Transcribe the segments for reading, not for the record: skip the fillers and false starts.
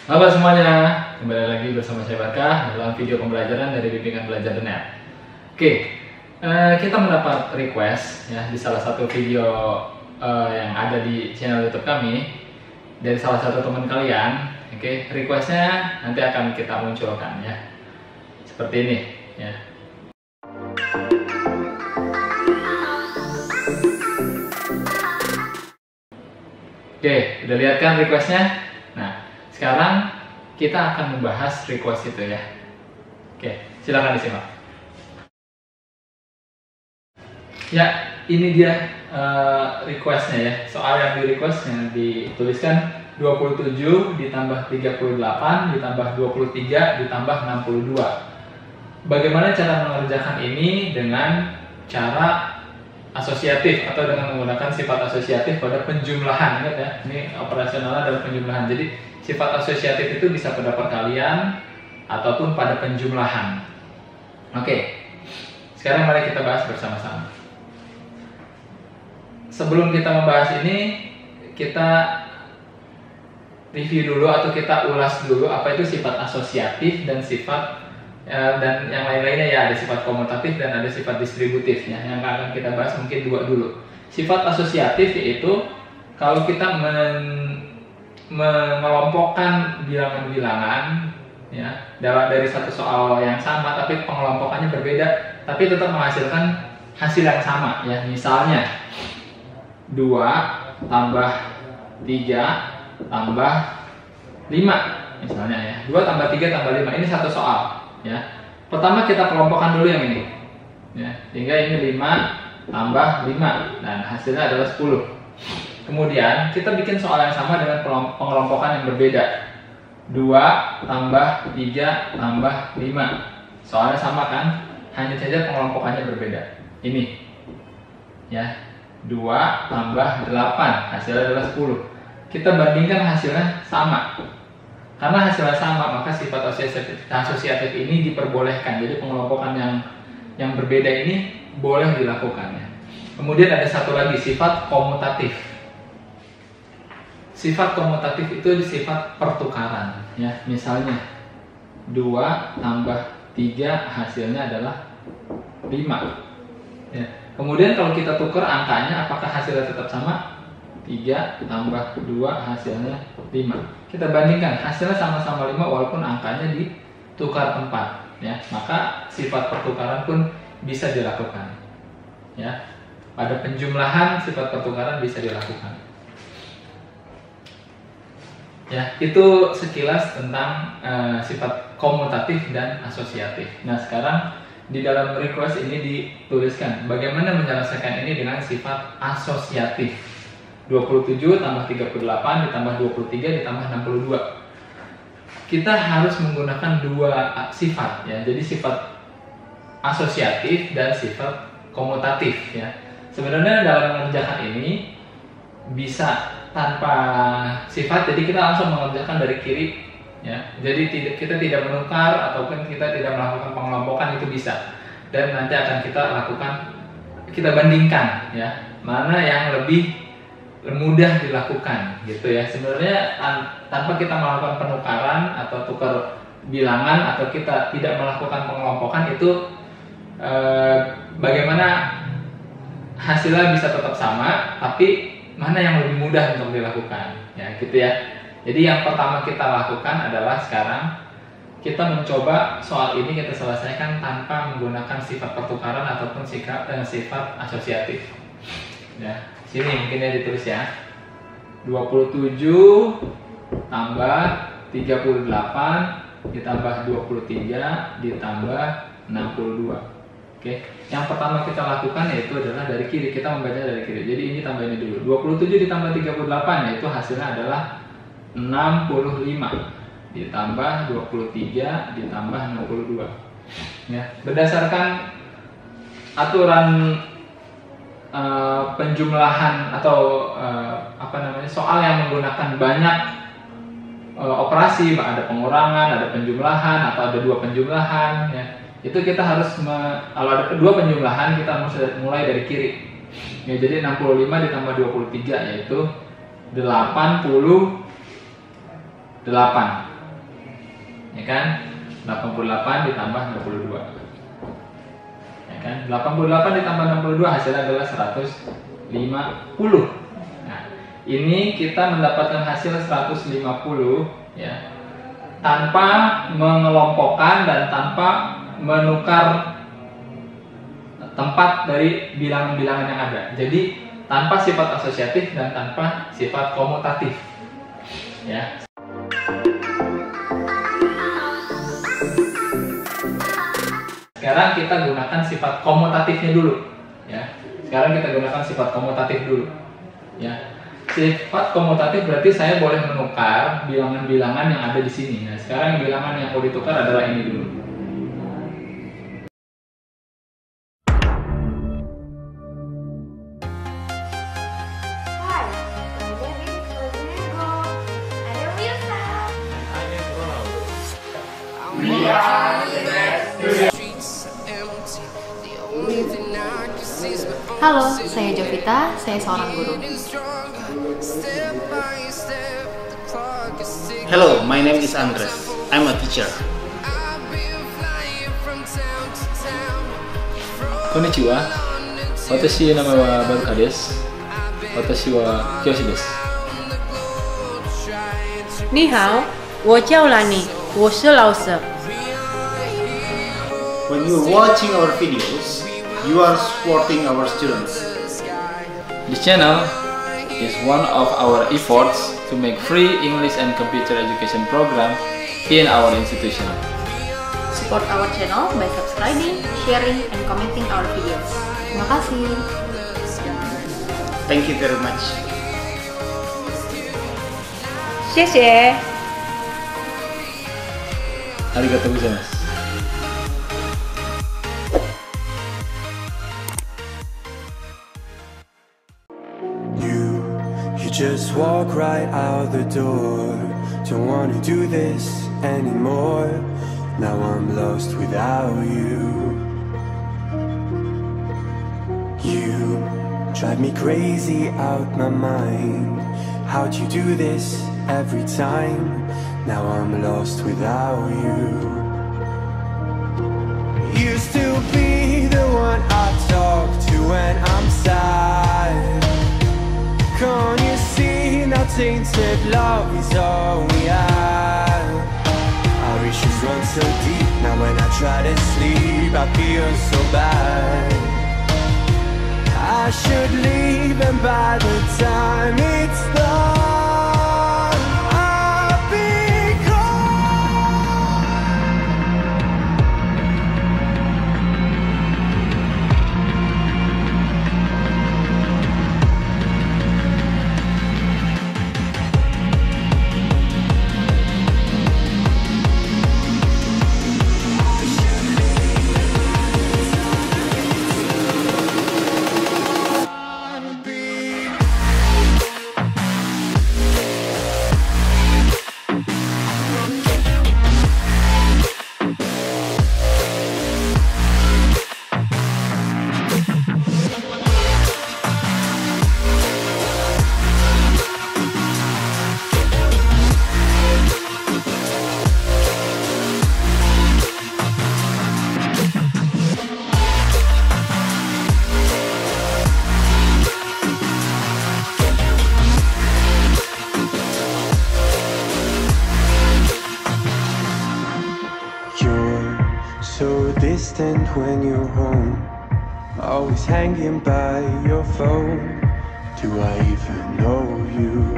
Halo semuanya, kembali lagi bersama saya Barkah dalam video pembelajaran dari Bimbingan Belajar.net. Oke, kita mendapat request ya di salah satu video yang ada di channel YouTube kami dari salah satu teman kalian. Oke, requestnya nanti akan kita munculkan ya, seperti ini ya. Oke, udah lihat kan requestnya? Nah, sekarang kita akan membahas request itu ya. Oke, silakan disimak. Ya, ini dia requestnya ya. Soal yang di request yang dituliskan 27 ditambah 38 ditambah 23 ditambah 62. Bagaimana cara mengerjakan ini dengan cara asosiatif atau dengan menggunakan sifat asosiatif pada penjumlahan? Ingat ya, ini operasionalnya adalah penjumlahan. Jadi sifat asosiatif itu bisa pada perkalian ataupun pada penjumlahan. Oke, sekarang mari kita bahas bersama-sama. Sebelum kita membahas ini, kita review dulu atau kita ulas dulu apa itu sifat asosiatif dan sifat dan yang lain-lainnya ya, ada sifat komutatif dan ada sifat distributif ya. Yang akan kita bahas mungkin dua dulu. Sifat asosiatif yaitu kalau kita mengelompokkan bilangan-bilangan ya dari satu soal yang sama tapi pengelompokannya berbeda tapi tetap menghasilkan hasil yang sama ya. Misalnya 2 tambah 3 tambah 5 misalnya ya. 2 tambah 3 tambah 5 ini satu soal ya. Pertama kita kelompokkan dulu yang ini ya, sehingga ini 5 tambah 5 dan hasilnya adalah 10. Kemudian kita bikin soal yang sama dengan pengelompokan yang berbeda. 2 tambah 3 tambah 5. Soalnya sama kan? Hanya saja pengelompokannya berbeda. Ini ya, 2 tambah 8 hasilnya adalah 10. Kita bandingkan hasilnya sama. Karena hasilnya sama, maka sifat asosiatif ini diperbolehkan. Jadi pengelompokan yang berbeda ini boleh dilakukan ya. Kemudian ada satu lagi, sifat komutatif. Sifat komutatif itu sifat pertukaran ya. Misalnya 2 tambah 3 hasilnya adalah 5 ya. Kemudian kalau kita tukar angkanya, apakah hasilnya tetap sama? 3 tambah 2 hasilnya 5. Kita bandingkan, hasilnya sama-sama 5 walaupun angkanya ditukar tempat ya. Maka sifat pertukaran pun bisa dilakukan ya. Pada penjumlahan sifat pertukaran bisa dilakukan. Ya, itu sekilas tentang sifat komutatif dan asosiatif. Nah, sekarang di dalam request ini dituliskan bagaimana menyelesaikan ini dengan sifat asosiatif. 27 tambah 38 ditambah 23 ditambah 62. Kita harus menggunakan dua sifat ya. Jadi sifat asosiatif dan sifat komutatif ya. Sebenarnya dalam mengerjakan ini bisa tanpa sifat, jadi kita langsung mengerjakan dari kiri ya. Jadi kita tidak menukar ataupun kita tidak melakukan pengelompokan, itu bisa. Dan nanti akan kita bandingkan ya, mana yang lebih mudah dilakukan gitu ya. Sebenarnya tanpa kita melakukan penukaran atau tukar bilangan atau kita tidak melakukan pengelompokan itu bagaimana hasilnya bisa tetap sama, tapi mana yang lebih mudah untuk dilakukan ya gitu ya. Jadi yang pertama kita lakukan adalah sekarang kita mencoba soal ini kita selesaikan tanpa menggunakan sifat pertukaran ataupun sifat asosiatif ya. Sini mungkin ya ditulis ya, 27 tambah 38 ditambah 23 ditambah 62. Oke, yang pertama kita lakukan yaitu adalah dari kiri, kita membaca dari kiri. Jadi ini tambah ini dulu. 27 ditambah 38 yaitu hasilnya adalah 65 ditambah 23 ditambah 62. Ya, berdasarkan aturan penjumlahan atau soal yang menggunakan banyak operasi, ada pengurangan, ada penjumlahan atau ada dua penjumlahan ya. Itu kita harus kalau ada kedua penjumlahan kita harus mulai dari kiri ya. Jadi 65 ditambah 23 yaitu 88 ya kan? 88 ditambah 62, ya kan? 88 ditambah 62 hasilnya adalah 150. Nah, ini kita mendapatkan hasil 150 ya, tanpa mengelompokkan dan tanpa menukar tempat dari bilangan-bilangan yang ada. Jadi tanpa sifat asosiatif dan tanpa sifat komutatif. Ya. Sekarang kita gunakan sifat komutatifnya dulu. Ya. Sekarang kita gunakan sifat komutatif dulu. Ya. Sifat komutatif berarti saya boleh menukar bilangan-bilangan yang ada di sini. Nah, sekarang bilangan yang mau ditukar adalah ini dulu. Halo, saya Jovita, saya seorang guru. Hello, my name is Andres. I'm a teacher. Konnichiwa. Watashi nama wa Baruka desu. Watashi wa Kiyoshi desu. Ni hao, 我叫兰妮，我是老师。 When you're watching our videos, you are supporting our students. This channel is one of our efforts to make free English and computer education program in our institution. Support our channel by subscribing, sharing, and commenting our videos. Terima kasih. Thank you very much. 谢谢。 Arigatou gozaimasu. You just walk right out the door. Don't wanna do this anymore. Now I'm lost without you. You drive me crazy out my mind. How'd you do this every time? Now I'm lost without you. Used to be the one I talk to when I'm sad. Can't you see now tainted love is all we have? Our issues run so deep. Now when I try to sleep I feel so bad. I should leave, and by the time it's done I'll be gone. So distant when you're home, always hanging by your phone. Do I even know you?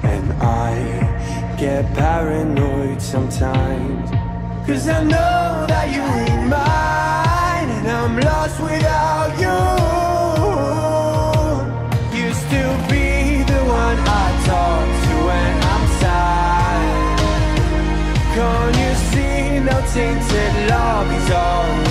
And I get paranoid sometimes, 'cause I know that you ain't mine, and I'm lost without you. Used to be the one I talk to when I'm sad. Can't you see now tainted love is all